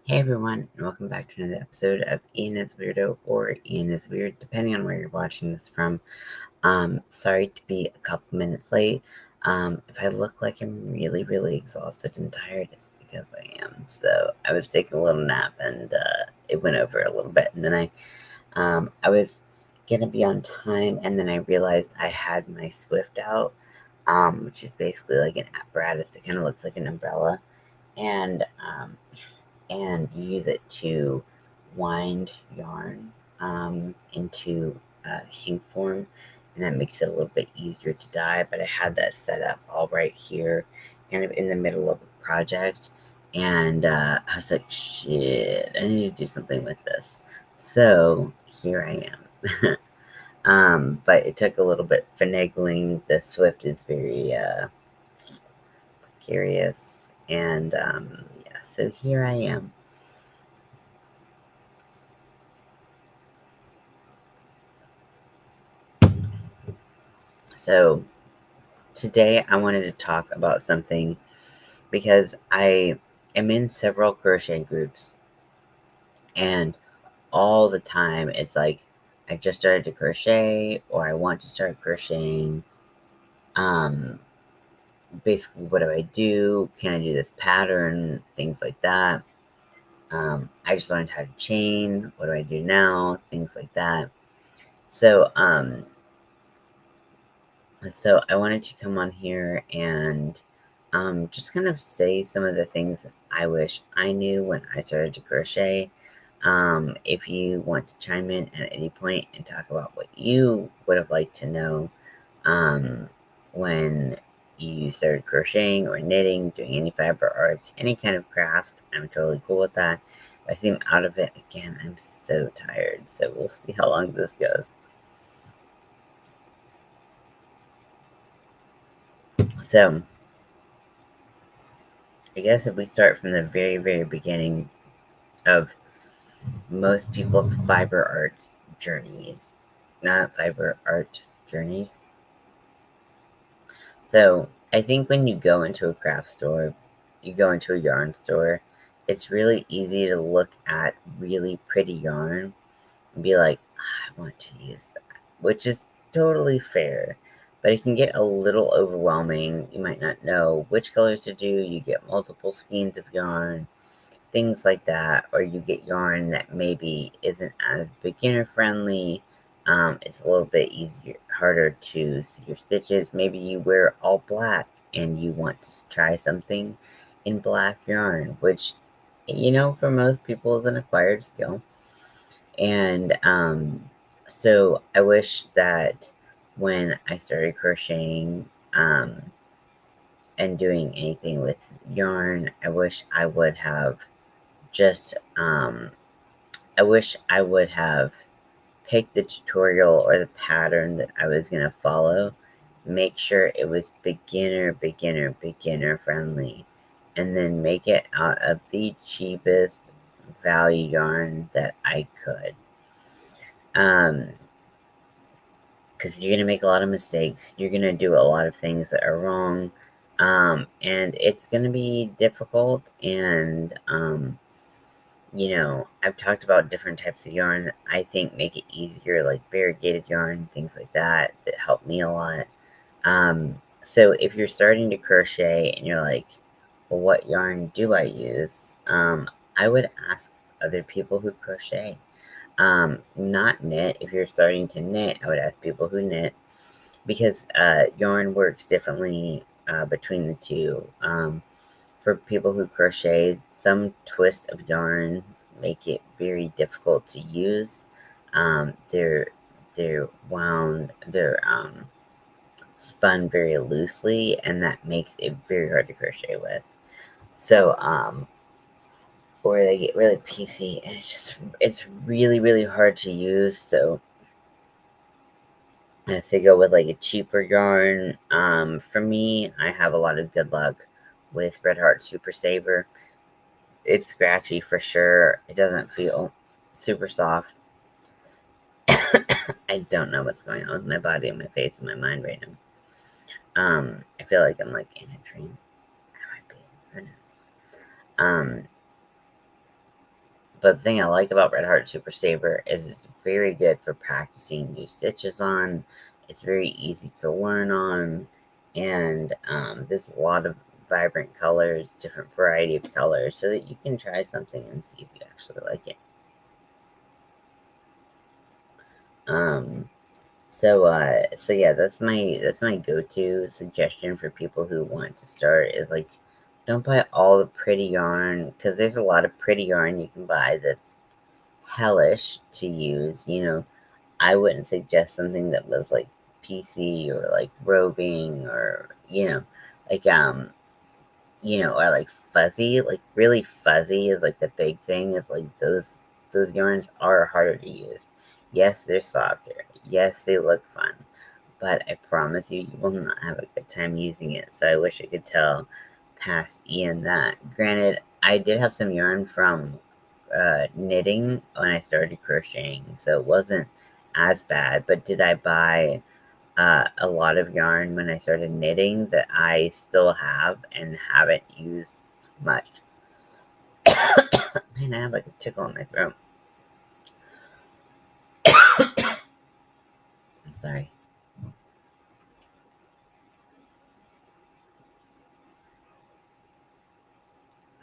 Hey everyone, and welcome back to another episode of Ian.is Weirdo or Ian.is Weird, depending on where you're watching this from. Sorry to be a couple minutes late. If I look like I'm really exhausted and tired, it's because I am. So I was taking a little nap and it went over a little bit, and then I was gonna be on time, and then I realized I had my Swift out, which is basically like an apparatus. It kind of looks like an umbrella, and you use it to wind yarn into hink form, and that makes it a little bit easier to dye. But I had that set up all right here, kind of in the middle of a project, and I was like, shit, I need to do something with this. So here I am. But it took a little bit finagling. The Swift is very precarious, and yeah, so here I am. So today I wanted to talk about something because I am in several crochet groups, and all the time it's like I just started to crochet or I want to start crocheting. Um Basically, what do I do? Can I do this pattern? Things like that. I just learned how to chain. What do I do now? Things like that. So So I wanted to come on here and just kind of say some of the things that I wish I knew when I started to crochet. If you want to chime in at any point and talk about what you would have liked to know um, when you started crocheting or knitting, doing any fiber arts, any kind of crafts, I'm totally cool with that. If I seem out of it again, I'm so tired. So we'll see how long this goes. So I guess if we start from the very beginning of most people's fiber art journeys, not fiber art journeys. So I think when you go into a craft store, you go into a yarn store, it's really easy to look at really pretty yarn and be like, I want to use that, which is totally fair. But it can get a little overwhelming. You might not know which colors to do. You get multiple skeins of yarn, things like that, or you get yarn that maybe isn't as beginner friendly. It's a little bit easier, harder to see your stitches. Maybe you wear all black and you want to try something in black yarn, which, for most people is an acquired skill. And so I wish that when I started crocheting and doing anything with yarn, I wish I would have just I wish I would have picked the tutorial or the pattern that I was going to follow, make sure it was beginner friendly, and then make it out of the cheapest value yarn that I could. Because you're going to make a lot of mistakes. You're going to do a lot of things that are wrong. And it's going to be difficult. And, I've talked about different types of yarn that I think make it easier, like variegated yarn, things like that, that help me a lot. So if you're starting to crochet and you're like, well, what yarn do I use? I would ask other people who crochet. Not knit. If you're starting to knit, I would ask people who knit because yarn works differently between the two. For people who crochet, some twists of yarn make it very difficult to use. They're they're spun very loosely, and that makes it very hard to crochet with. So, or they get really piecey, and it's really hard to use. So, I say go with like a cheaper yarn. For me, I have a lot of good luck with Red Heart Super Saver. It's scratchy for sure. It doesn't feel super soft. I don't know what's going on with my body and my face and my mind right now. I feel like I'm like in a dream. I might be. Who knows? But the thing I like about Red Heart Super Saver is it's very good for practicing new stitches on. It's very easy to learn on, and there's a lot of vibrant colors, different variety of colors, so that you can try something and see if you actually like it. So yeah, that's my go-to suggestion for people who want to start is like, don't buy all the pretty yarn, because there's a lot of pretty yarn you can buy that's hellish to use. I wouldn't suggest something that was like PC or like roving, or like or like fuzzy. Like really fuzzy is like the big thing. Is like those yarns are harder to use. Yes, they're softer. Yes, they look fun, but I promise you, you will not have a good time using it. So I wish I could tell past Ian that. Granted, I did have some yarn from knitting when I started crocheting, so it wasn't as bad. But did I buy a lot of yarn when I started knitting that I still have and haven't used much? Man, I have like a tickle in my throat. I'm sorry.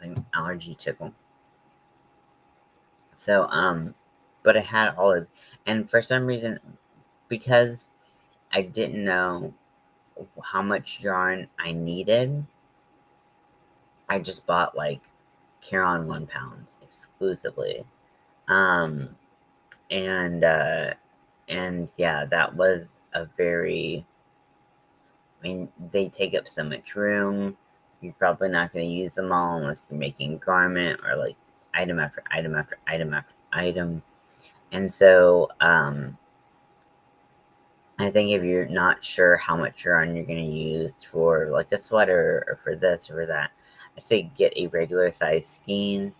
Like an allergy tickle. So, but I had all of, and for some reason, because I didn't know how much yarn I needed, I just bought like Caron 1 pounds exclusively. Um, and yeah, that was a very, I mean, they take up so much room. You're probably not going to use them all unless you're making garment or like item after item after item after item. And so, I think if you're not sure how much yarn you're going to use for like a sweater or for this or for that, I say get a regular size skein.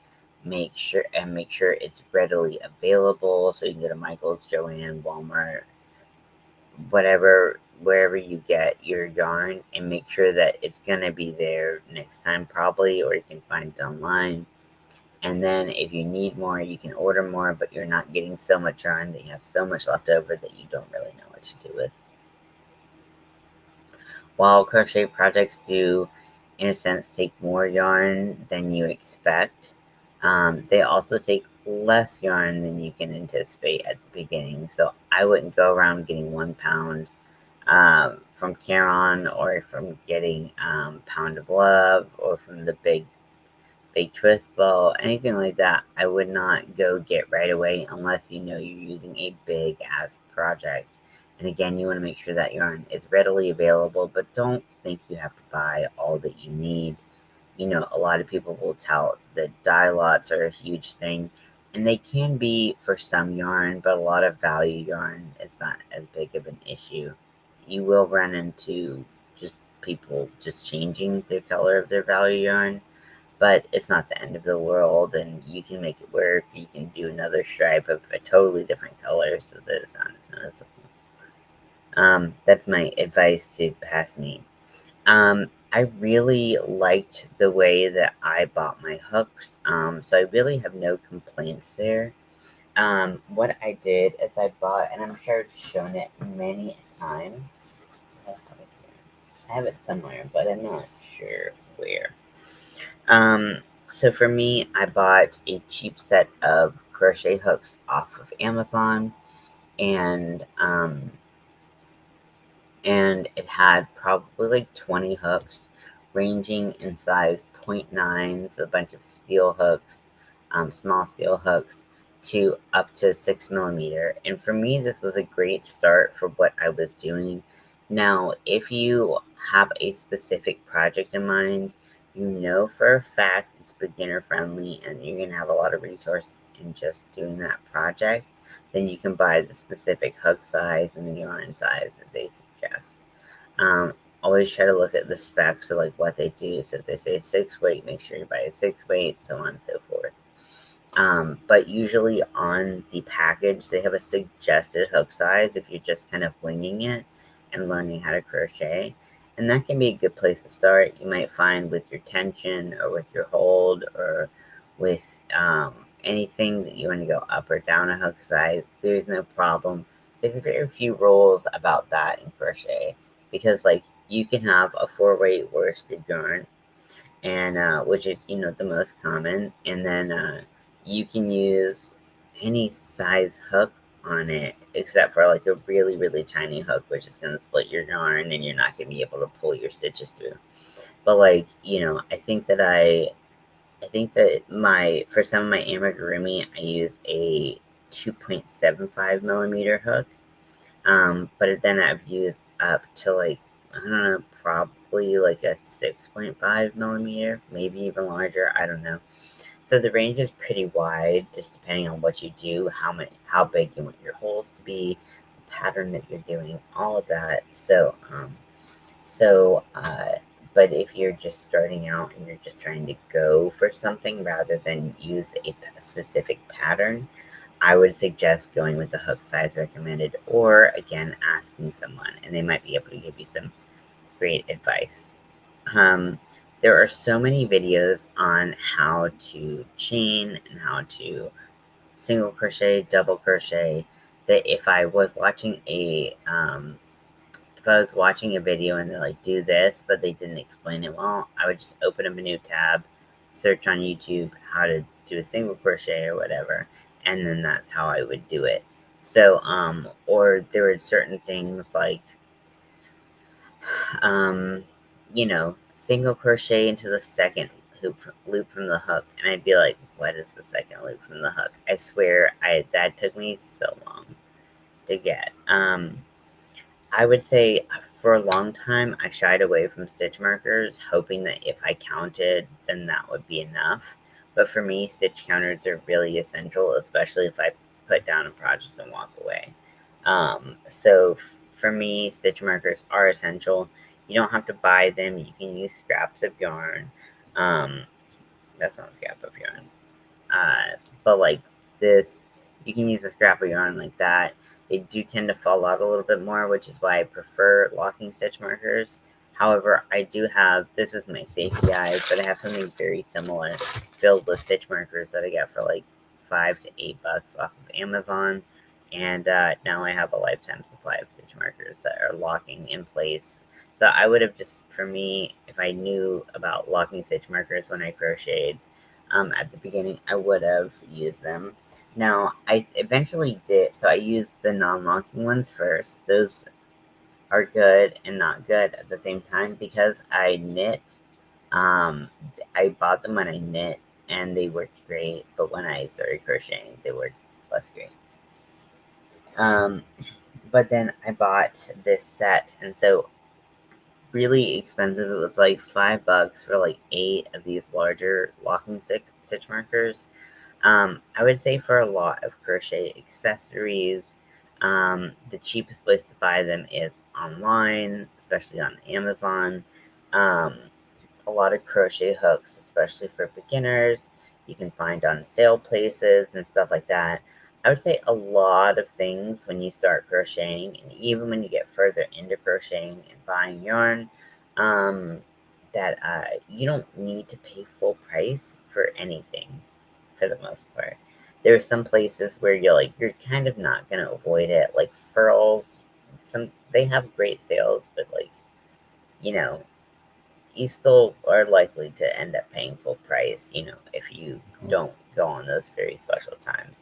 Make sure it's readily available, so you can go to Michael's, Joann, Walmart, whatever, wherever you get your yarn, and make sure that it's going to be there next time probably, or you can find it online. And then if you need more, you can order more, but you're not getting so much yarn that you have so much left over that you don't really know what to do with. While crochet projects do, in a sense, take more yarn than you expect, they also take less yarn than you can anticipate at the beginning. So I wouldn't go around getting 1 pound from Caron, or from getting Pound of Love, or from the big twist ball, anything like that. I would not go get right away unless you know you're using a big ass project. And again, you want to make sure that yarn is readily available, but don't think you have to buy all that you need. A lot of people will tout that dye lots are a huge thing, and they can be for some yarn, but a lot of value yarn is not as big of an issue. You will run into just people just changing the color of their value yarn, but it's not the end of the world, and you can make it work. You can do another stripe of a totally different color so that it's not as noticeable. That's my advice to past me. I really liked the way that I bought my hooks, so I really have no complaints there. What I did is I bought, and I'm sure I've shown it many a time. I have it somewhere, but I'm not sure where. Um, so for me, I bought a cheap set of crochet hooks off of Amazon, and it had probably like 20 hooks, ranging in size .9s, a bunch of steel hooks, small steel hooks, to up to 6 millimeter. And for me, this was a great start for what I was doing. Now, if you have a specific project in mind, you know for a fact it's beginner friendly and you're going to have a lot of resources in just doing that project, then you can buy the specific hook size and the yarn size that they suggest. Um, Always try to look at the specs of like what they do. So if they say 6 weight, make sure you buy a 6 weight, so on and so forth. But usually on the package, they have a suggested hook size if you're just kind of winging it and learning how to crochet. And that can be a good place to start. You might find with your tension or with your hold or with anything that you want to go up or down a hook size, there's no problem. There's very few rules about that in crochet, because like you can have a 4-weight worsted yarn, and which is the most common, and then you can use any size hook on it except for like a really really tiny hook, which is going to split your yarn and you're not going to be able to pull your stitches through. But like I think that my for some of my amigurumi I use a 2.75 millimeter hook, but then I've used up to like, I don't know, probably like a 6.5 millimeter, maybe even larger. I don't know. So the range is pretty wide, just depending on what you do, how big you want your holes to be, the pattern that you're doing, all of that. So, but if you're just starting out and you're just trying to go for something rather than use a specific pattern, I would suggest going with the hook size recommended, or again, asking someone, and they might be able to give you some great advice. Um, there are so many videos on how to chain and how to single crochet, double crochet, that if I was watching a video and they're like, do this, but they didn't explain it well, I would just open up a new tab, search on YouTube how to do a single crochet or whatever, and then that's how I would do it. So, or there were certain things like, um, single crochet into the second loop from the hook, and I'd be like, what is the second loop from the hook? I swear, that took me so long to get. I would say for a long time, I shied away from stitch markers, hoping that if I counted, then that would be enough. But for me, stitch counters are really essential, especially if I put down a project and walk away. So for me, stitch markers are essential. You don't have to buy them. You can use scraps of yarn. Um, that's not a scrap of yarn. But like this, you can use a scrap of yarn like that. They do tend to fall out a little bit more, which is why I prefer locking stitch markers. However, I do have, this is my safety eyes, but I have something very similar filled with stitch markers that I got for like $5 to $8 off of Amazon. And now I have a lifetime supply of stitch markers that are locking in place. So I would have just, for me, if I knew about locking stitch markers when I crocheted, at the beginning, I would have used them. Now, I eventually did, so I used the non-locking ones first. Those are good and not good at the same time because I knit. Um, I bought them when I knit and they worked great, but when I started crocheting, they worked less great. Um, but then I bought this set, and so really expensive. It was like $5 for like 8 of these larger locking stitch markers. I would say for a lot of crochet accessories, the cheapest place to buy them is online, especially on Amazon. Um, a lot of crochet hooks, especially for beginners, you can find on sale places and stuff like that. I would say a lot of things when you start crocheting, and even when you get further into crocheting and buying yarn, um, that you don't need to pay full price for anything for the most part. There are some places where you're kind of not gonna avoid it, like furls. They have great sales, but like you know, you still are likely to end up paying full price, if you don't go on those very special times.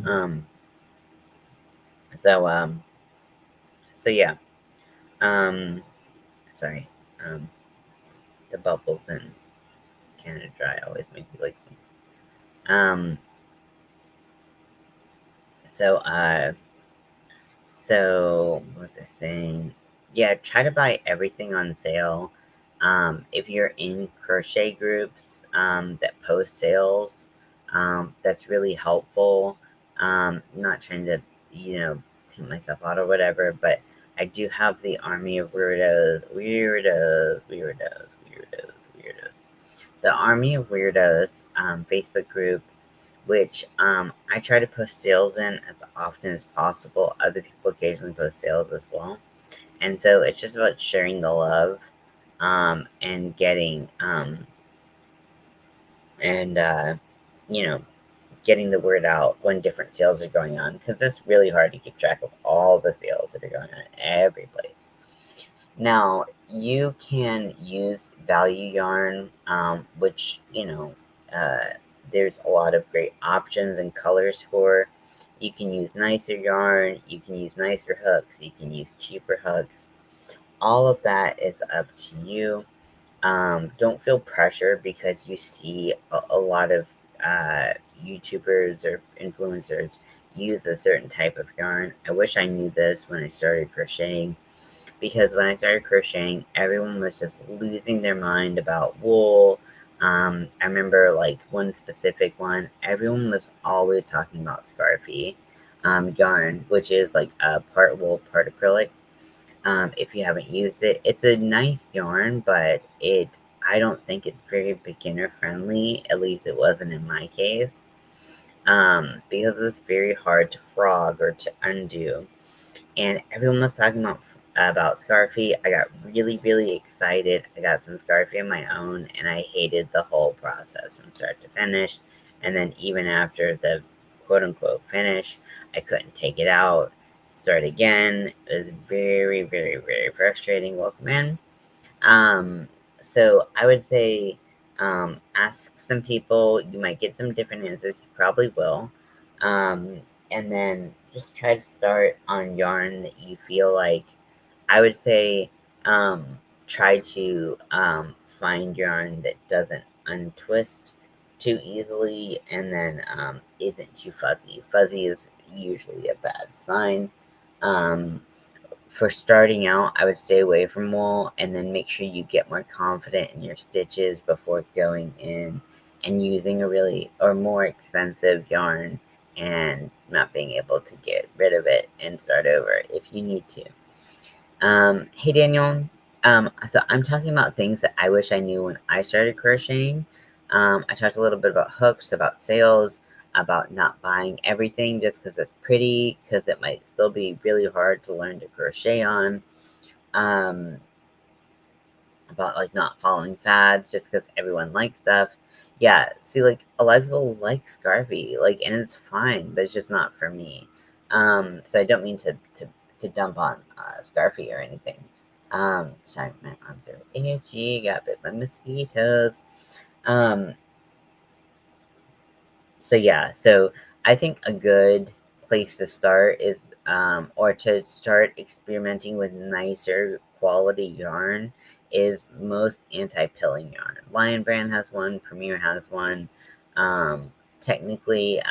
Um, so yeah. Um, sorry. Um, the bubbles in Canada Dry always make me like them. Um, so what was I saying? Yeah, try to buy everything on sale. If you're in crochet groups that post sales, that's really helpful. Not trying to, pimp myself out or whatever, but I do have the Army of Weirdos. The Army of Weirdos Facebook group, which I try to post sales in as often as possible. Other people occasionally post sales as well. And so it's just about sharing the love. and getting, and, you know, getting the word out when different sales are going on, because it's really hard to keep track of all the sales that are going on every place. Now, you can use value yarn, which, there's a lot of great options and colors for. You can use nicer yarn, you can use nicer hooks, you can use cheaper hooks. All of that is up to you. Don't feel pressure because you see a lot of uh, YouTubers or influencers use a certain type of yarn. I wish I knew this when I started crocheting, because when I started crocheting, everyone was just losing their mind about wool. I remember like one specific one, everyone was always talking about Scarfy yarn, which is like a part wool, part acrylic. If you haven't used it, it's a nice yarn, but I don't think it's very beginner friendly. At least it wasn't in my case, because it's very hard to frog or to undo. And everyone was talking about Scarfy. I got really, really excited. I got some Scarfy of my own, and I hated the whole process from start to finish. And then even after the quote unquote finish, I couldn't take it out. Start again. It was very, very, very frustrating. Welcome in. Um, so I would say, ask some people. You might get some different answers. You probably will. Um, and then just try to start on yarn that you feel like. I would say, try to find yarn that doesn't untwist too easily, and then isn't too fuzzy. Fuzzy is usually a bad sign. Um, for starting out, I would stay away from wool, and then make sure you get more confident in your stitches before going in and using a really or more expensive yarn and not being able to get rid of it and start over if you need to. Hey Daniel. So I'm talking about things that I wish I knew when I started crocheting. I talked a little bit about hooks, about sales, about not buying everything just because it's pretty, because it might still be really hard to learn to crochet on. Um, about like not following fads just because everyone likes stuff. Yeah, see, like a lot of people like Scarfy, like, and it's fine, but it's just not for me. So I don't mean to dump on Scarfy or anything. Sorry, my arms are itchy. Got bit by mosquitoes. Um, so yeah, so I think a good place to start is, or to start experimenting with nicer quality yarn, is most anti-pilling yarn. Lion Brand has one, Premier has one. Um, Technically,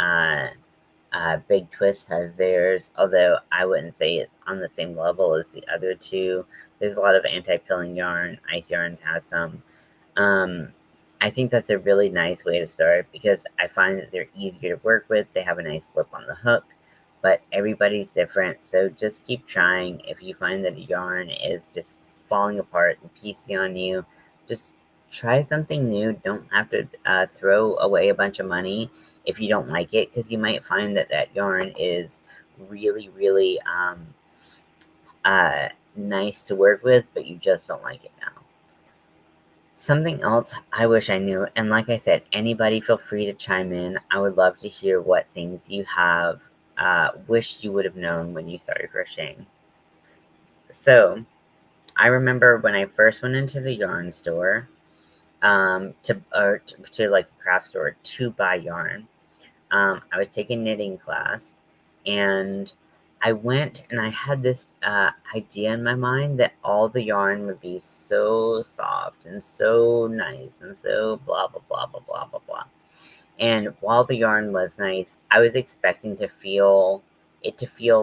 Big Twist has theirs, although I wouldn't say it's on the same level as the other two. There's a lot of anti-pilling yarn. Ice Yarn has some. Um, I think that's a really nice way to start because I find that they're easier to work with. They have a nice slip on the hook, but everybody's different. So just keep trying. If you find that a yarn is just falling apart and piecey on you, just try something new. Don't have to throw away a bunch of money if you don't like it, because you might find that that yarn is really, really nice to work with, but you just don't like it now. Something else I wish I knew, and like I said, anybody feel free to chime in. I would love to hear what things you have wished you would have known when you started crocheting. So, I remember when I first went into the yarn store, to like a craft store to buy yarn. I was taking knitting class, and I went and I had this idea in my mind that all the yarn would be so soft and so nice and so blah blah blah blah blah blah blah. And while the yarn was nice, I was expecting to feel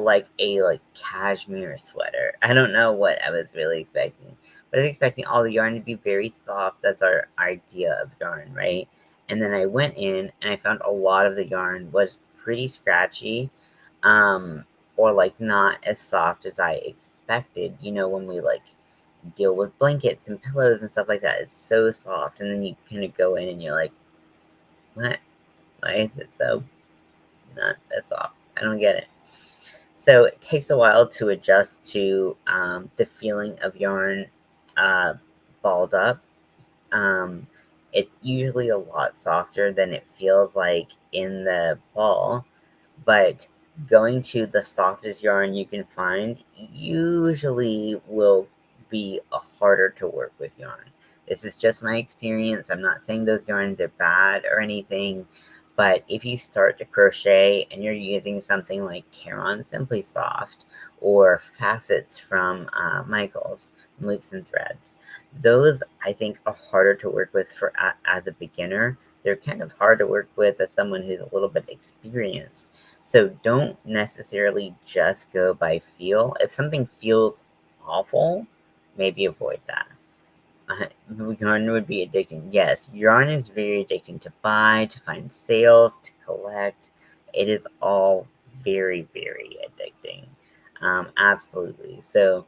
like a like cashmere sweater. I don't know what I was really expecting, but I was expecting all the yarn to be very soft. That's our idea of yarn, right? And then I went in and I found a lot of the yarn was pretty scratchy, um, or like not as soft as I expected. You know, when we like deal with blankets and pillows and stuff like that, it's so soft, and then you kind of go in and you're like, what? Why is it so not that soft? I don't get it. So it takes a while to adjust to the feeling of yarn, uh, balled up, um, it's usually a lot softer than it feels like in the ball, but going to the softest yarn you can find usually will be a harder to work with yarn. This is just my experience. I'm not saying those yarns are bad or anything, but if you start to crochet and you're using something like Caron Simply Soft or Facets from Michaels, Loops and Threads, those I think are harder to work with for as a beginner. They're kind of hard to work with as someone who's a little bit experienced. So don't necessarily just go by feel. If something feels awful, maybe avoid that. Yarn would be addicting. Yes, yarn is very addicting to buy, to find sales, to collect. It is all very, very addicting. Absolutely. So,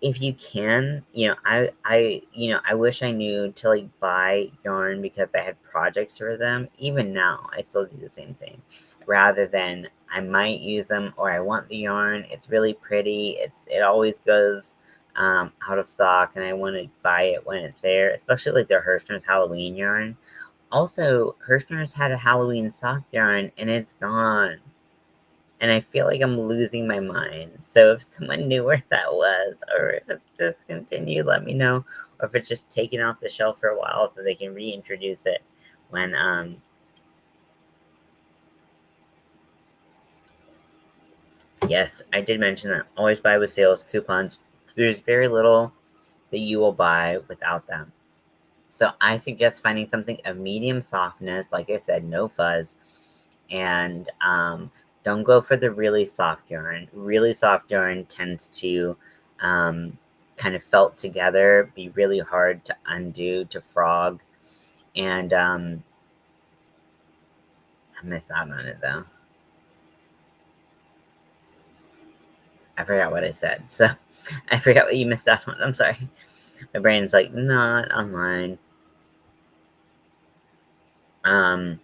if you can, I wish I knew to like buy yarn because I had projects for them. Even now, I still do the same thing. Rather than I might use them or I want the yarn. It's really pretty. It always goes out of stock, and I want to buy it when it's there. Especially like their Hirschner's Halloween yarn. Also, Hirschner's had a Halloween sock yarn, and it's gone, and I feel like I'm losing my mind. So if someone knew where that was, or if it's discontinued, let me know. Or if it's just taken off the shelf for a while so they can reintroduce it when yes, I did mention that. Always buy with sales coupons. There's very little that you will buy without them. So I suggest finding something of medium softness, like I said, no fuzz, and don't go for the really soft yarn. Really soft yarn tends to um, kind of felt together, be really hard to undo, to frog, and I missed out on it though. I forgot what I said. So I forgot what you missed out on. I'm sorry. My brain's like not online. Um.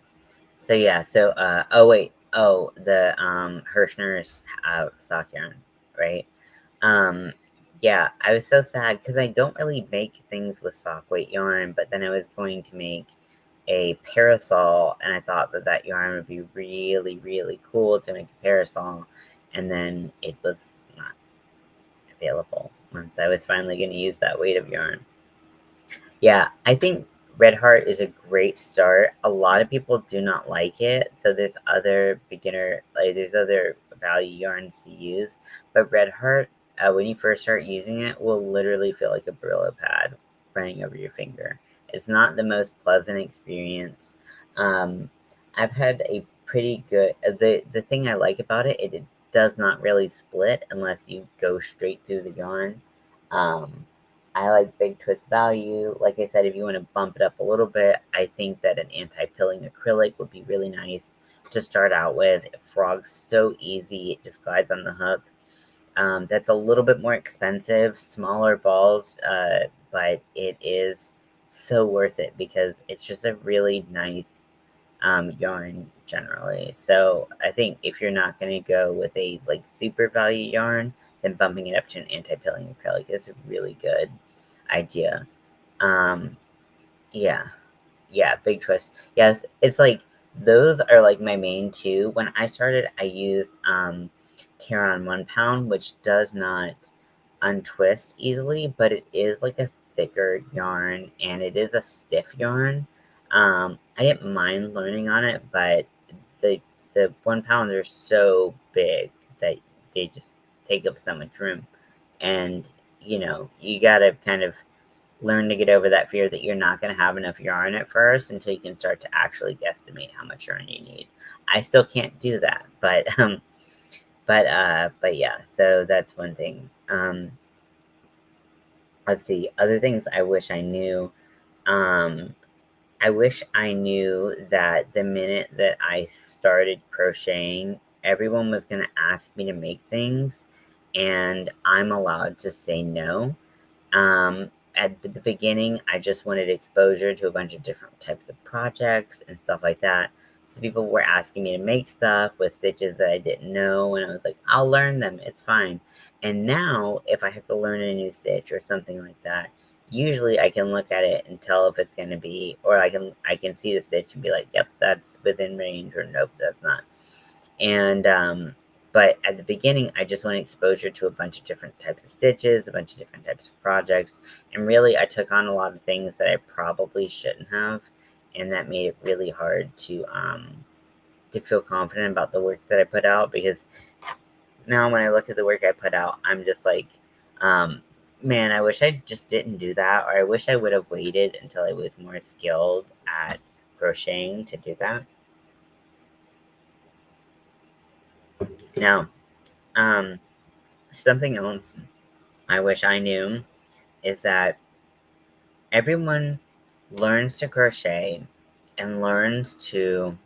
So yeah. So oh wait. Oh, the Hirschner's sock yarn, right? Um, yeah, I was so sad because I don't really make things with sock weight yarn, but then I was going to make a parasol, and I thought that that yarn would be really, really cool to make a parasol, and then it was not available once I was finally going to use that weight of yarn. Yeah, I think Red Heart is a great start. A lot of people do not like it, so there's other there's other value yarns to use. But Red Heart, when you first start using it, will literally feel like a Brillo pad running over your finger. It's not the most pleasant experience. Um, I've had a pretty good. The thing I like about it, it does not really split unless you go straight through the yarn. Um, I like big twist value. Like I said, if you want to bump it up a little bit, I think that an anti-pilling acrylic would be really nice to start out with. It frogs so easy, it just glides on the hook. That's a little bit more expensive, smaller balls, but it is so worth it because it's just a really nice yarn generally. So I think if you're not going to go with a like super value yarn, then bumping it up to an anti-pilling acrylic is a really good idea. Um, yeah, yeah, big twist. Yes, it's like those are like my main two. When I started, I used Caron 1 pound, which does not untwist easily, but it is like a thicker yarn and it is a stiff yarn. I didn't mind learning on it, but the the 1 pounds are so big that they just take up so much room, and you gotta kind of learn to get over that fear that you're not going to have enough yarn at first until you can start to actually guesstimate how much yarn you need. I still can't do that, but yeah. So that's one thing. Let's see. Other things I wish I knew. Um, I wish I knew that the minute that I started crocheting, everyone was going to ask me to make things, and I'm allowed to say no. At the beginning, I just wanted exposure to a bunch of different types of projects and stuff like that. So people were asking me to make stuff with stitches that I didn't know, and I was like, I'll learn them, it's fine. And now, if I have to learn a new stitch or something like that, usually I can look at it and tell if it's going to be, or I can see the stitch and be like, yep, that's within range, or nope, that's not. And but at the beginning, I just want exposure to a bunch of different types of stitches, a bunch of different types of projects, and really I took on a lot of things that I probably shouldn't have, and that made it really hard to feel confident about the work that I put out, because now when I look at the work I put out, I'm just like, um, man, I wish I just didn't do that, or I wish I would have waited until I was more skilled at crocheting to do that. Now, um, something else I wish I knew is that everyone learns to crochet and learns to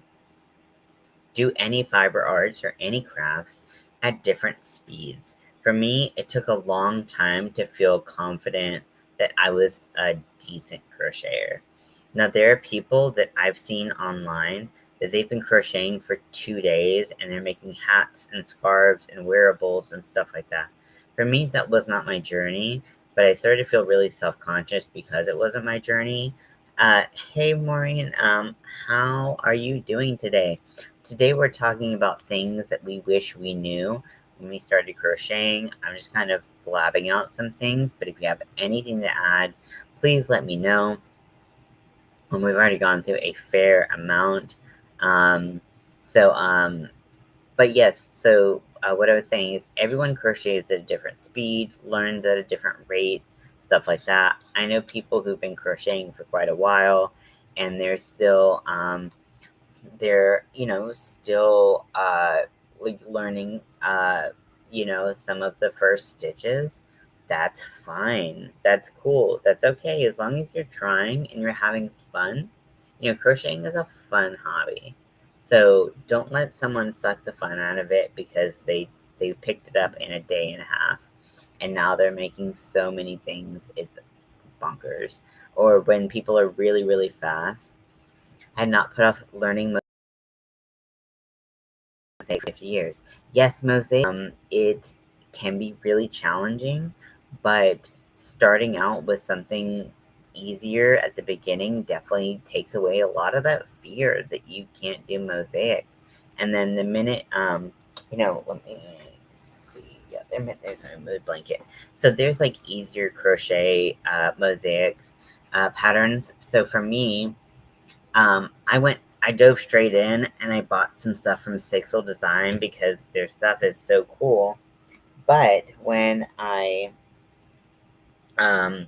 do any fiber arts or any crafts at different speeds. For me, it took a long time to feel confident that I was a decent crocheter. Now, there are people that I've seen online that they've been crocheting for 2 days and they're making hats and scarves and wearables and stuff like that. For me, that was not my journey, but I started to feel really self conscious because it wasn't my journey. Hey, Maureen, how are you doing today? Today we're talking about things that we wish we knew when we started crocheting. I'm just kind of blabbing out some things, but if you have anything to add, please let me know. And we've already gone through a fair amount. Um, so, but yes, so what I was saying is everyone crochets at a different speed, learns at a different rate, stuff like that. I know people who've been crocheting for quite a while, and they're still still like learning some of the first stitches. That's fine, that's cool, that's okay, as long as you're trying and you're having fun. Crocheting is a fun hobby, so don't let someone suck the fun out of it because they picked it up in a day and a half and now they're making so many things. It's bonkers. Or when people are really really fast. I had not put off learning mosaic for 50 years. Yes, mosaic, it can be really challenging, but starting out with something easier at the beginning definitely takes away a lot of that fear that you can't do mosaic. And then the minute, let me see. Yeah, there's my mood blanket. So there's like easier crochet mosaics patterns. So for me, I dove straight in and I bought some stuff from Sixel Design because their stuff is so cool. But um,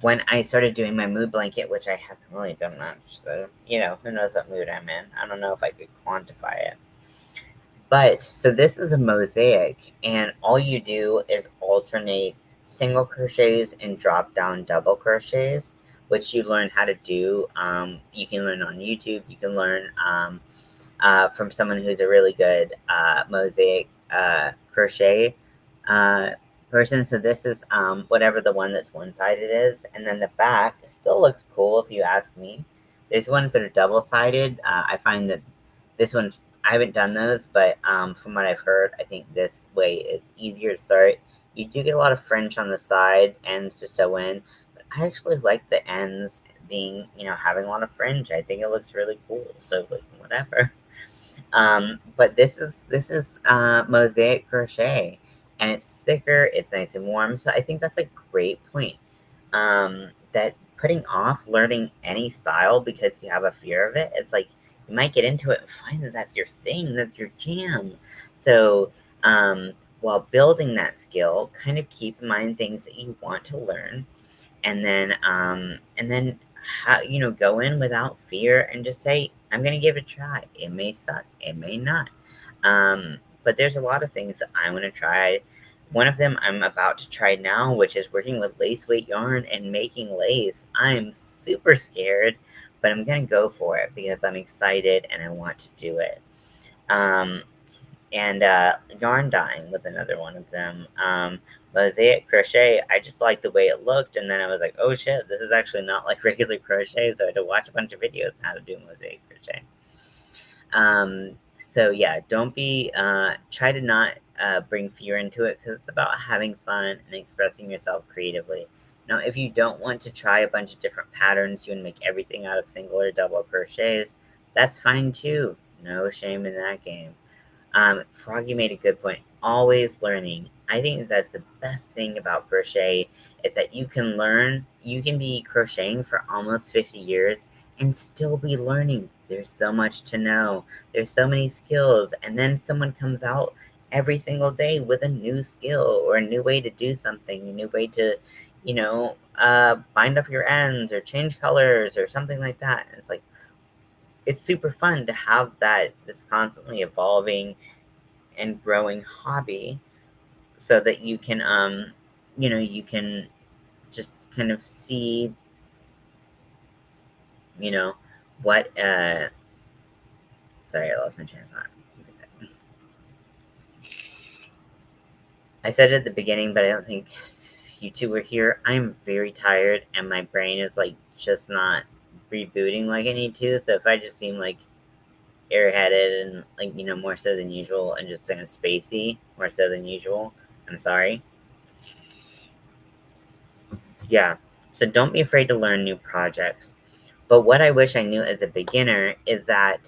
when I started doing my mood blanket, which I haven't really done much, so who knows what mood I'm in. I don't know if I could quantify it. But so this is a mosaic, and all you do is alternate single crochets and drop down double crochets, which you learn how to do. You can learn on YouTube. You can learn from someone who's a really good mosaic crochet uh, person. So this is whatever the one that's one-sided is, and then the back still looks cool if you ask me. There's ones that are double-sided. I find that this one, I haven't done those, but from what I've heard, I think this way is easier to start. You do get a lot of French on the side ends to sew in, but I actually like the ends being, having a lot of fringe. I think it looks really cool. So like whatever. But this is mosaic crochet, and it's thicker. It's nice and warm. So I think that's a great point. That putting off learning any style because you have a fear of it. It's like you might get into it and find that that's your thing. That's your jam. So while building that skill, kind of keep in mind things that you want to learn, and then go in without fear and just say, I'm gonna give it a try. It may suck, it may not, but there's a lot of things that I want to try. One of them I'm about to try now, which is working with lace weight yarn and making lace. I'm super scared, but I'm gonna go for it because I'm excited and I want to do it. um, and yarn dyeing was another one of them. Mosaic crochet, I just liked the way it looked, and then I was like, oh shit, this is actually not like regular crochet, so I had to watch a bunch of videos on how to do mosaic crochet. Um, so yeah, don't be, try to not bring fear into it because it's about having fun and expressing yourself creatively. Now, if you don't want to try a bunch of different patterns, you want to make everything out of single or double crochets, that's fine too. No shame in that game. Froggy made a good point. Always learning. I think that's the best thing about crochet is that you can learn. You can be crocheting for almost 50 years and still be learning. There's so much to know. There's so many skills. And then someone comes out every single day with a new skill or a new way to do something, a new way to, bind up your ends or change colors or something like that. And it's like, it's super fun to have this constantly evolving and growing hobby so that you can just kind of see, you know, what, sorry, I lost my train of thought. I said it at the beginning, but I don't think you two were here. I'm very tired and my brain is like just not rebooting like I need to. So if I just seem like airheaded and like, more so than usual and just kind of spacey, more so than usual, I'm sorry. Yeah. So don't be afraid to learn new projects. But what I wish I knew as a beginner is that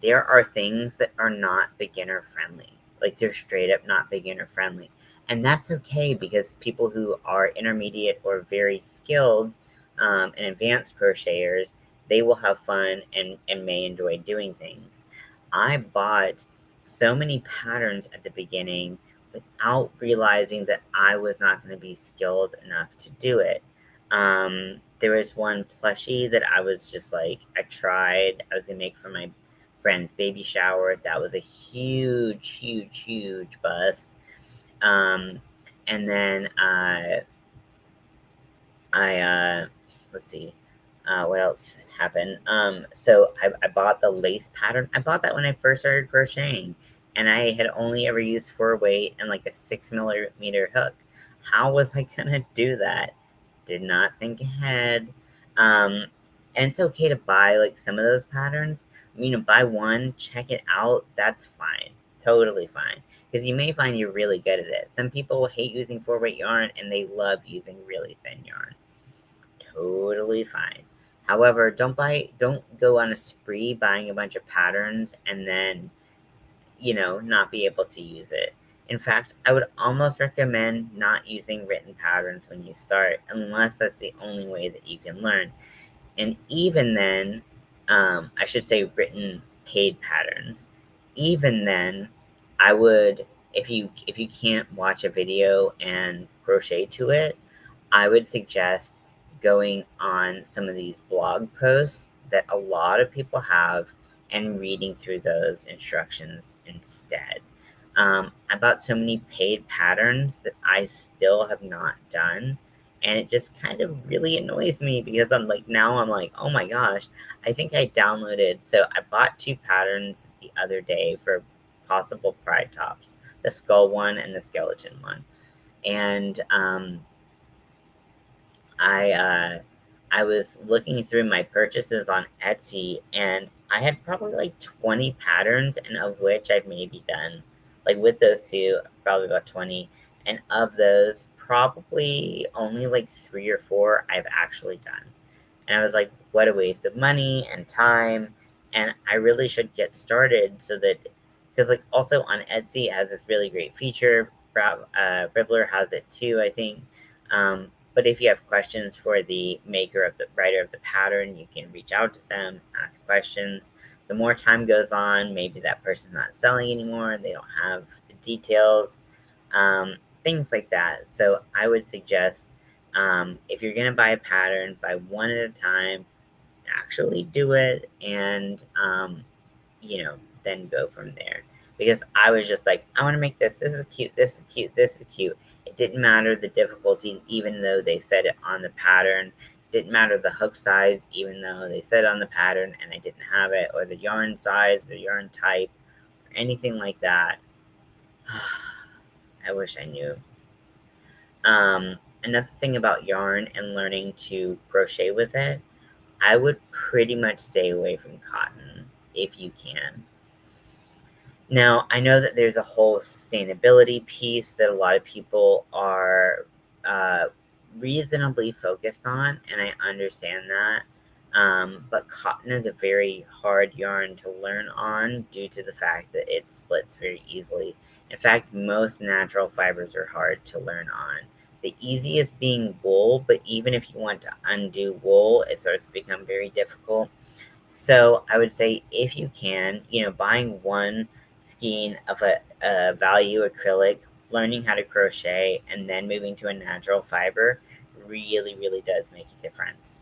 there are things that are not beginner friendly. Like they're straight up not beginner friendly. And that's okay because people who are intermediate or very skilled and advanced crocheters, they will have fun and may enjoy doing things. I bought so many patterns at the beginning without realizing that I was not going to be skilled enough to do it. There was one plushie that I was just like, I tried, I was gonna make for my friend's baby shower. That was a huge, huge, huge bust. Um, and then let's see, what else happened? So I bought the lace pattern. I bought that when I first started crocheting, and I had only ever used 4 weight and like a 6 millimeter hook. How was I gonna do that? Did not think ahead. Um, and it's okay to buy like some of those patterns. Buy one, check it out. That's fine, totally fine. Because you may find you're really good at it. Some people hate using 4 weight yarn and they love using really thin yarn. Totally fine. However, don't go on a spree buying a bunch of patterns and then, not be able to use it. In fact, I would almost recommend not using written patterns when you start, unless that's the only way that you can learn. And even then, I should say written paid patterns. Even then, I would, if you can't watch a video and crochet to it, I would suggest going on some of these blog posts that a lot of people have and reading through those instructions instead. I bought so many paid patterns that I still have not done. And it just kind of really annoys me because now I'm like, oh my gosh, I think I downloaded. So I bought 2 patterns the other day for possible pride tops, the skull one and the skeleton one. And I was looking through my purchases on Etsy, and I had probably like 20 patterns, and of which I've maybe done, like with those two, probably about 20. And of those, probably only like 3 or 4 I've actually done. And I was like, what a waste of money and time. And I really should get started so that, because like also on Etsy, it has this really great feature. Ribbler has it too, I think. But if you have questions for the maker of the writer of the pattern, you can reach out to them, ask questions. The more time goes on, maybe that person's not selling anymore, they don't have the details, things like that. So I would suggest if you're going to buy a pattern, buy one at a time, actually do it, and then go from there. Because I was just like, I want to make this. This is cute. This is cute. This is cute. It didn't matter the difficulty, even though they said it on the pattern. It didn't matter the hook size, even though they said on the pattern and I didn't have it, or the yarn size, the yarn type, or anything like that. I wish I knew. Another thing about yarn and learning to crochet with it, I would pretty much stay away from cotton if you can. Now, I know that there's a whole sustainability piece that a lot of people are reasonably focused on, and I understand that. But cotton is a very hard yarn to learn on due to the fact that it splits very easily. In fact, most natural fibers are hard to learn on. The easiest being wool, but even if you want to undo wool, it starts to become very difficult. So I would say if you can, buying one skein of a value acrylic, learning how to crochet, and then moving to a natural fiber really, really does make a difference.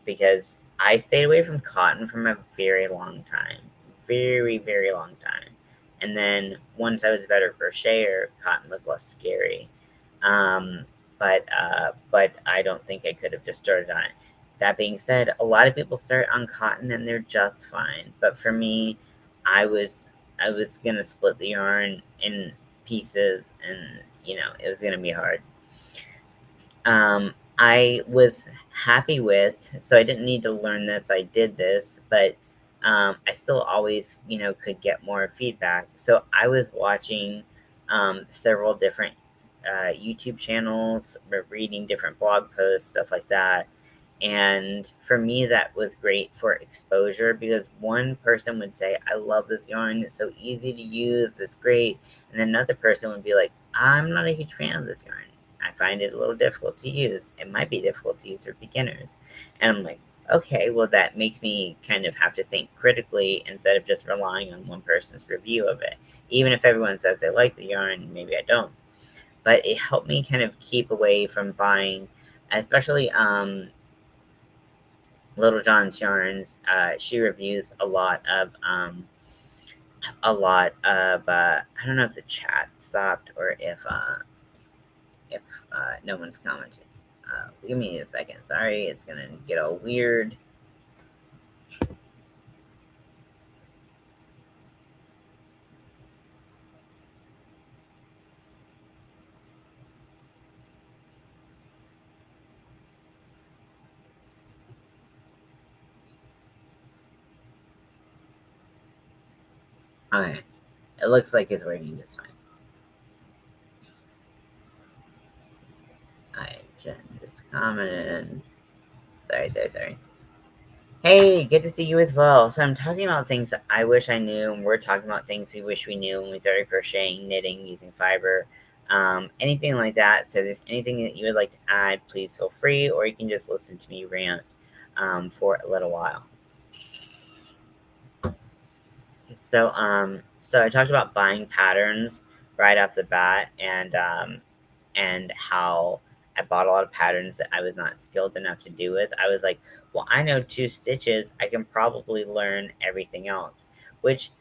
Because I stayed away from cotton from a very long time, very, very long time. And then once I was a better crocheter, cotton was less scary. Um, but I don't think I could have just started on it. That being said, a lot of people start on cotton and they're just fine. But for me, I was I was gonna split the yarn in pieces, and it was gonna be hard. I was happy with, so I didn't need to learn this. I did this, but I still always, could get more feedback. So I was watching several different YouTube channels, or reading different blog posts, stuff like that. And for me, that was great for exposure because one person would say, I love this yarn. It's so easy to use. It's great. And then another person would be like, I'm not a huge fan of this yarn. I find it a little difficult to use. It might be difficult to use for beginners. And I'm like, okay, well, that makes me kind of have to think critically instead of just relying on one person's review of it. Even if everyone says they like the yarn, maybe I don't. But it helped me kind of keep away from buying, especially Little John's Yarns. She reviews I don't know if the chat stopped or if no one's commenting. Give me a second. Sorry, it's gonna get all weird. Okay, it looks like it's working just fine. I just commented. Sorry. Hey, good to see you as well. So I'm talking about things that I wish I knew, and we're talking about things we wish we knew when we started crocheting, knitting, using fiber, anything like that. So if there's anything that you would like to add, please feel free, or you can just listen to me rant for a little while. So I talked about buying patterns right off the bat, and how I bought a lot of patterns that I was not skilled enough to do with. I was like, well, I know 2 stitches. I can probably learn everything else, which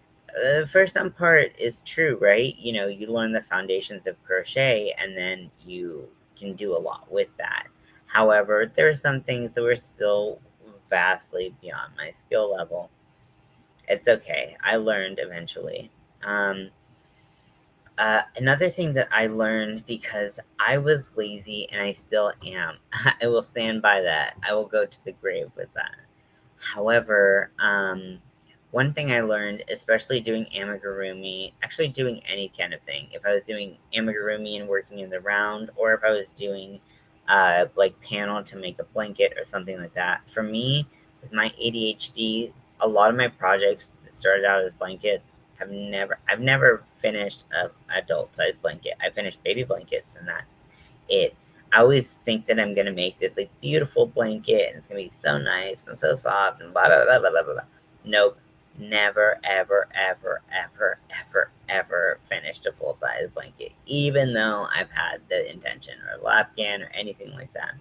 for some part is true, right? You learn the foundations of crochet and then you can do a lot with that. However, there are some things that were still vastly beyond my skill level. It's okay. I learned eventually. Um, Another thing that I learned because I was lazy and I still am, I will stand by that. I will go to the grave with that. However, one thing I learned, especially doing amigurumi, actually doing any kind of thing, if I was doing amigurumi and working in the round, or if I was doing like panel to make a blanket or something like that, for me, with my ADHD, a lot of my projects that started out as blankets I've never finished a adult size blanket. I finished baby blankets and that's it. I always think that I'm gonna make this like beautiful blanket and it's gonna be so nice and so soft and blah blah blah blah blah blah. Nope. Never, ever, ever, ever, ever, ever finished a full size blanket, even though I've had the intention or lapcan or anything like that.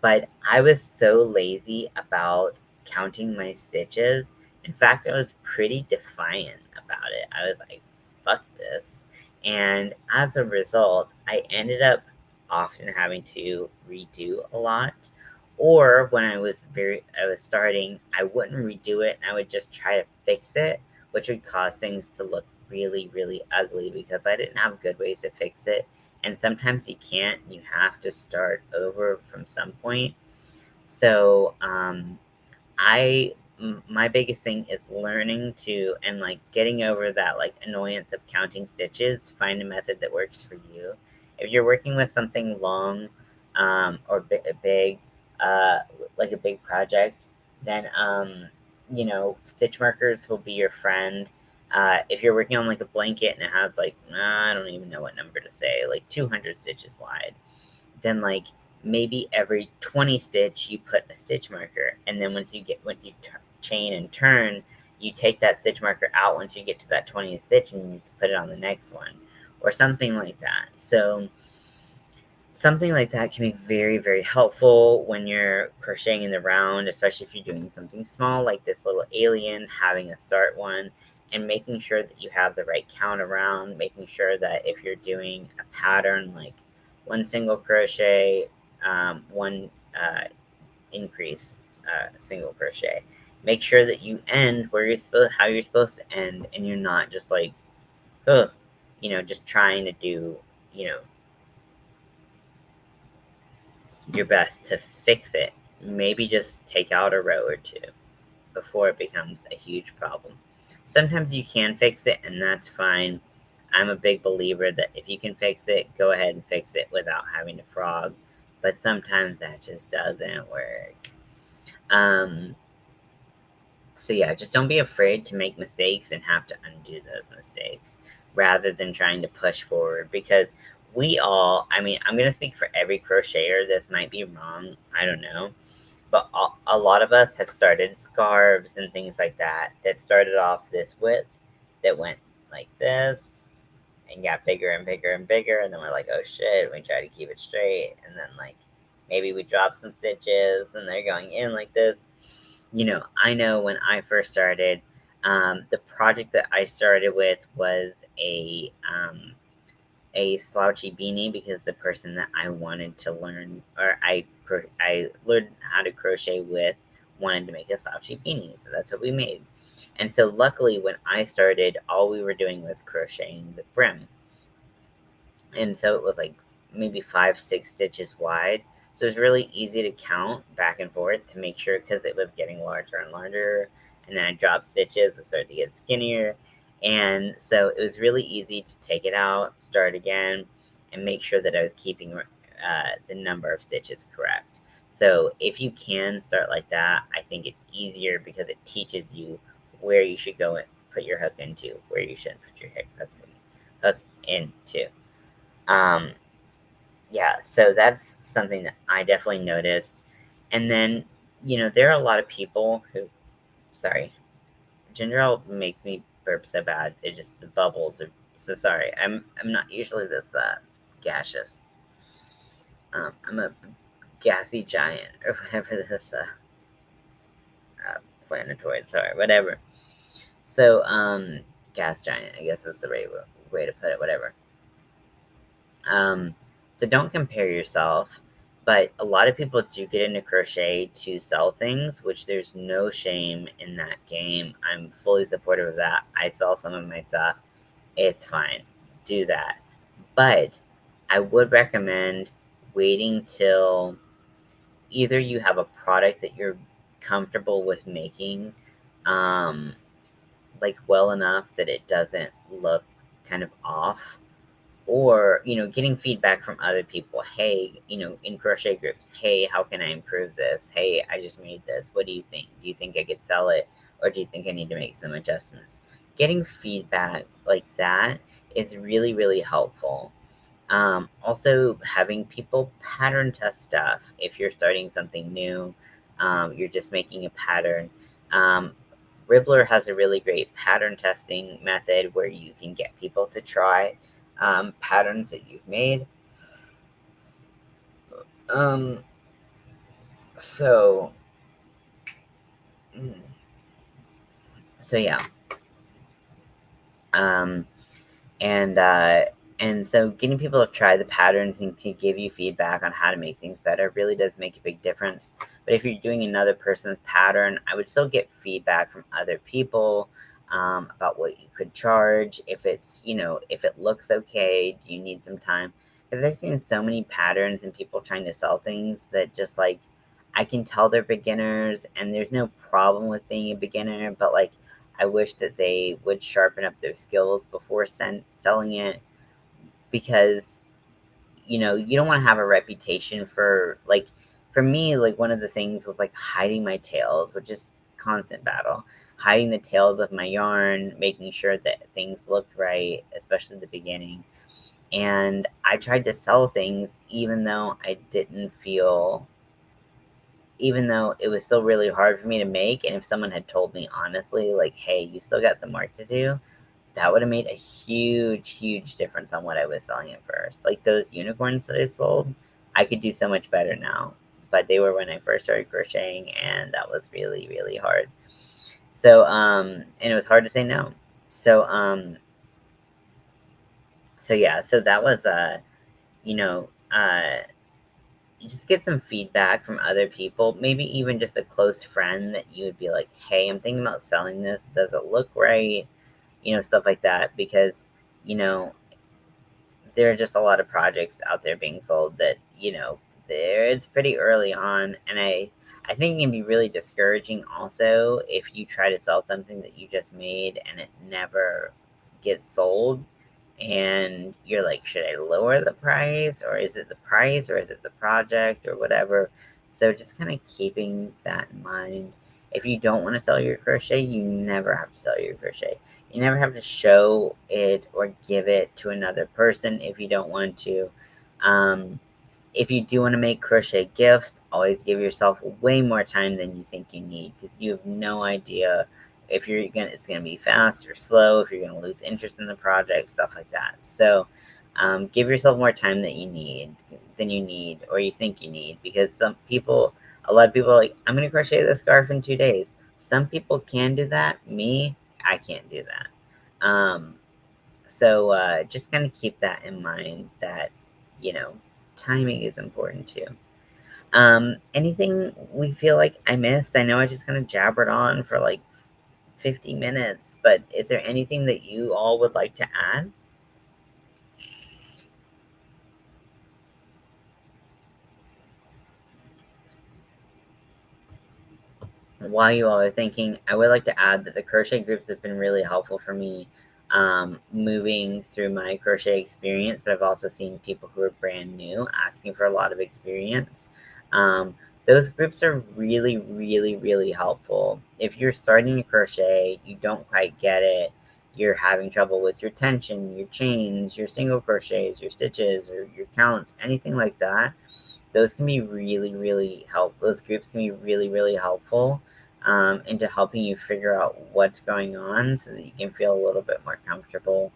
But I was so lazy about counting my stitches. In fact, I was pretty defiant about it. I was like, fuck this. And as a result, I ended up often having to redo a lot. Or when I was starting, I wouldn't redo it and I would just try to fix it, which would cause things to look really, really ugly because I didn't have good ways to fix it. And sometimes you can't, you have to start over from some point. So my biggest thing is learning to, and like getting over that like annoyance of counting stitches. Find a method that works for you. If you're working with something long, or big, uh, like a big project, then, stitch markers will be your friend. If you're working on like a blanket and it has like, I don't even know what number to say, like 200 stitches wide, then like maybe every 20 stitch you put a stitch marker, and then once you chain and turn, you take that stitch marker out once you get to that 20th stitch, and you put it on the next one, or something like that. So something like that can be very, very helpful when you're crocheting in the round, especially if you're doing something small like this little alien, having a start one, and making sure that you have the right count around, making sure that if you're doing a pattern like one single crochet, one increase single crochet, make sure that you end how you're supposed to end, and you're not just like, ugh, just trying to do, you know, your best to fix it. Maybe just take out a row or two before it becomes a huge problem. Sometimes you can fix it, and that's fine. I'm a big believer that if you can fix it, go ahead and fix it without having to frog. But sometimes that just doesn't work. Um, so yeah, just don't be afraid to make mistakes and have to undo those mistakes rather than trying to push forward, because I mean, I'm going to speak for every crocheter. This might be wrong. I don't know. But a lot of us have started scarves and things like that started off this width, that went like this, and got bigger and bigger and bigger. And then we're like, oh shit, we try to keep it straight. And then, like, maybe we drop some stitches and they're going in like this. I know when I first started, the project that I started with was a slouchy beanie, because the person that I wanted to learn, or I learned how to crochet with, wanted to make a slouchy beanie, so that's what we made. And so luckily, when I started, all we were doing was crocheting the brim, and so it was like maybe 5, 6 stitches wide. So it was really easy to count back and forth to make sure, because it was getting larger and larger. And then I dropped stitches, it started to get skinnier. And so it was really easy to take it out, start again, and make sure that I was keeping the number of stitches correct. So if you can start like that, I think it's easier, because it teaches you where you should go and put your hook into, where you shouldn't put your hook into. Um, yeah, so that's something that I definitely noticed. And then, there are a lot of people who, sorry, ginger ale makes me burp so bad. It just, the bubbles are so sorry. I'm not usually this gaseous. I'm a gassy giant, or whatever this planetoid, sorry, whatever. So, gas giant, I guess is the right way to put it, whatever. Um, so don't compare yourself. But a lot of people do get into crochet to sell things, which there's no shame in that game. I'm fully supportive of that. I sell some of my stuff. It's fine. Do that. But I would recommend waiting till either you have a product that you're comfortable with making, um, like well enough that it doesn't look kind of off, or getting feedback from other people. Hey, in crochet groups, hey, how can I improve this? Hey, I just made this, what do you think? Do you think I could sell it, or do you think I need to make some adjustments? Getting feedback like that is really, really helpful. Also, having people pattern test stuff. If you're starting something new, you're just making a pattern. um, Ribbler has a really great pattern testing method where you can get people to try patterns that you've made. Um, so, mm, so yeah. Um, and so getting people to try the patterns and to give you feedback on how to make things better really does make a big difference. But if you're doing another person's pattern, I would still get feedback from other people, about what you could charge. If it's, if it looks okay, do you need some time? Because I've seen so many patterns and people trying to sell things that just like, I can tell they're beginners, and there's no problem with being a beginner, but like, I wish that they would sharpen up their skills before selling it, because you don't want to have a reputation for, like, for me, like, one of the things was like hiding my tails, which is constant battle. Hiding the tails of my yarn, making sure that things looked right, especially at the beginning. And I tried to sell things even though even though it was still really hard for me to make. And if someone had told me honestly, like, hey, you still got some work to do, that would have made a huge, huge difference on what I was selling at first. Like those unicorns that I sold, I could do so much better now. But they were when I first started crocheting, and that was really, really hard. So, and it was hard to say no. So, so yeah, so that was, you know, you just get some feedback from other people, maybe even just a close friend that you would be like, hey, I'm thinking about selling this. Does it look right? Stuff like that. Because, you know, there are just a lot of projects out there being sold that, it's pretty early on. And I think it can be really discouraging also if you try to sell something that you just made and it never gets sold, and you're like, should I lower the price, or is it the price, or is it the project, or whatever. So just kind of keeping that in mind. If you don't want to sell your crochet, you never have to sell your crochet. You never have to show it or give it to another person if you don't want to. um, if you do want to make crochet gifts, always give yourself way more time than you think you need, because you have no idea if it's gonna be fast or slow, if you're gonna lose interest in the project, stuff like that. So, give yourself more time than you need, or you think you need, because a lot of people are like, I'm gonna crochet this scarf in 2 days. Some people can do that. Me, I can't do that. So just kind of keep that in mind, that you know timing is important too. Anything we feel like I missed? I know I just kind of jabbered on for like 50 minutes, but is there anything that you all would like to add? While you all are thinking, I would like to add that the crochet groups have been really helpful for me, moving through my crochet experience, but I've also seen people who are brand new asking for a lot of experience. Those groups are really, really, really helpful. If you're starting to crochet, you don't quite get it, you're having trouble with your tension, your chains, your single crochets, your stitches, or your counts, anything like that, those can be really, really helpful. Those groups can be really, really helpful, into helping you figure out what's going on, so that you can feel a little bit more comfortable,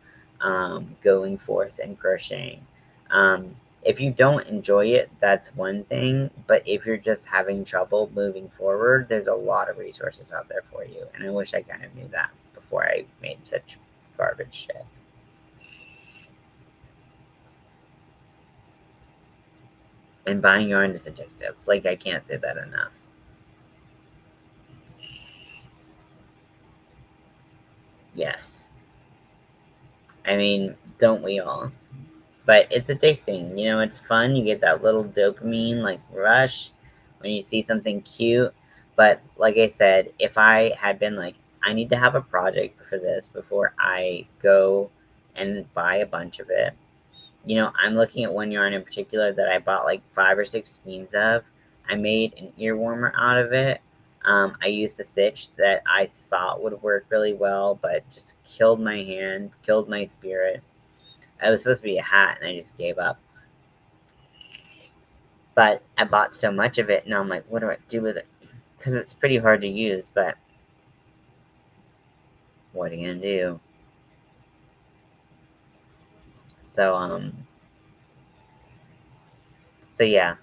going forth and crocheting. If you don't enjoy it, that's one thing. But if you're just having trouble moving forward, there's a lot of resources out there for you. And I wish I kind of knew that before I made such garbage shit. And buying yarn is addictive. Like, I can't say that enough. Yes. I mean, don't we all? But it's addicting. It's fun. You get that little dopamine like rush when you see something cute. But like I said, if I had been like, I need to have a project for this before I go and buy a bunch of it. I'm looking at one yarn in particular that I bought like 5 or 6 skeins of. I made an ear warmer out of it. I used a stitch that I thought would work really well, but just killed my hand, killed my spirit. It was supposed to be a hat, and I just gave up. But I bought so much of it, and I'm like, what do I do with it? Because it's pretty hard to use, but what are you gonna do? So yeah.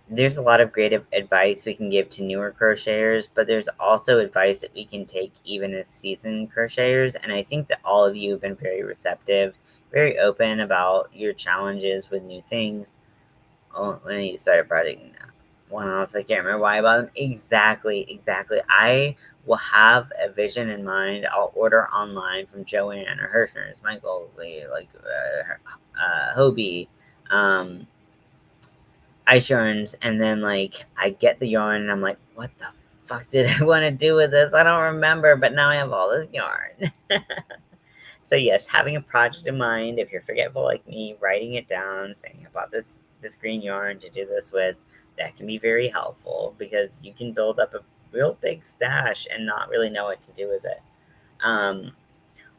There's a lot of great advice we can give to newer crocheters, but there's also advice that we can take even as seasoned crocheters. And I think that all of you have been very receptive, very open about your challenges with new things. Oh, when you started project one off, I can't remember why I bought them. Exactly, exactly. I will have a vision in mind. I'll order online from Joanne or Hirschner's, Michael's, like Hobie, um, ice yarns, and then like I get the yarn and I'm like, what the fuck did I want to do with this? I don't remember, but now I have all this yarn. So yes, having a project in mind, if you're forgetful like me, writing it down, saying I bought this green yarn to do this with, that can be very helpful because you can build up a real big stash and not really know what to do with it. Um,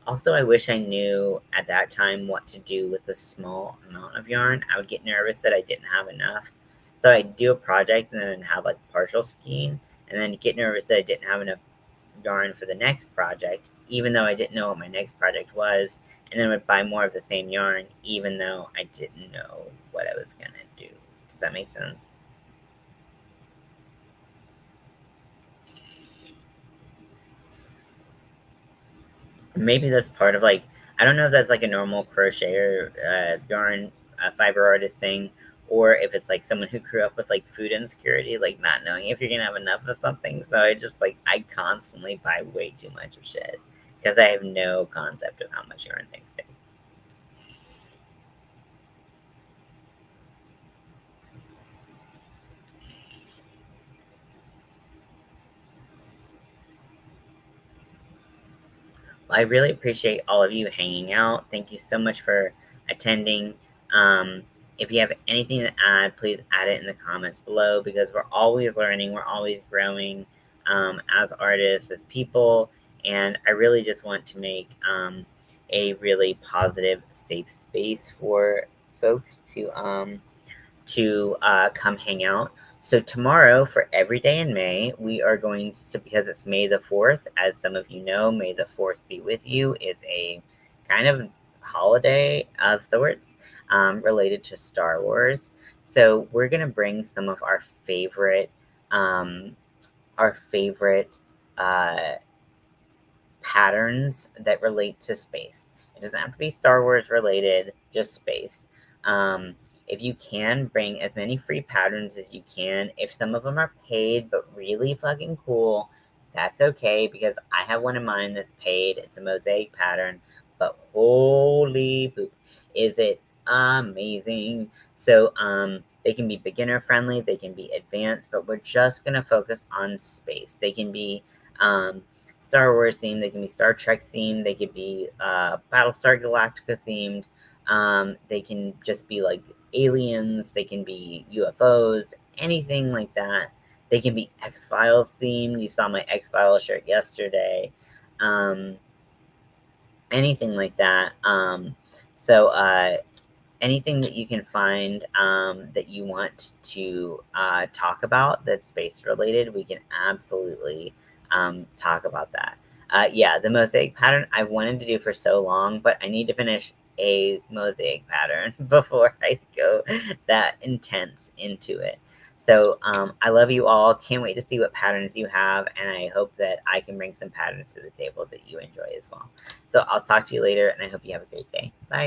Also, I wish I knew at that time what to do with the small amount of yarn. I would get nervous that I didn't have enough. So I'd do a project and then have like partial skein, and then get nervous that I didn't have enough yarn for the next project, even though I didn't know what my next project was, and then would buy more of the same yarn, even though I didn't know what I was gonna do. Does that make sense? Maybe that's part of like, I don't know if that's like a normal crochet or yarn fiber artist thing, or if it's like someone who grew up with like food insecurity, like not knowing if you're gonna have enough of something. So I just like, I constantly buy way too much of shit because I have no concept of how much yarn things take. I really appreciate all of you hanging out. Thank you so much for attending. Um, if you have anything to add, please add it in the comments below because we're always learning, we're always growing as artists, as people, and I really just want to make a really positive, safe space for folks to come hang out. So tomorrow, for every day in May, we are going to, so because it's May the 4th, as some of you know, May the 4th be with you is a kind of holiday of sorts related to Star Wars. So we're going to bring some of um, our favorite uh, patterns that relate to space. It doesn't have to be Star Wars related, just space. Um, if you can, bring as many free patterns as you can. If some of them are paid but really fucking cool, that's okay because I have one in mind that's paid. It's a mosaic pattern, but holy poop, is it amazing! So they can be beginner friendly, they can be advanced, but we're just gonna focus on space. They can be um, Star Wars themed, they can be Star Trek themed, they could be Battlestar Galactica themed, they can just be like aliens, they can be UFOs, anything like that. They can be X Files themed. You saw my X Files shirt yesterday. Um, Anything like that. So anything that you can find that you want to talk about that's space related, we can absolutely talk about that. Yeah, the mosaic pattern I've wanted to do for so long, but I need to finish a mosaic pattern before I go that intense into it. So I love you all. Can't wait to see what patterns you have, and I hope that I can bring some patterns to the table that you enjoy as well. So I'll talk to you later, and I hope you have a great day. Bye.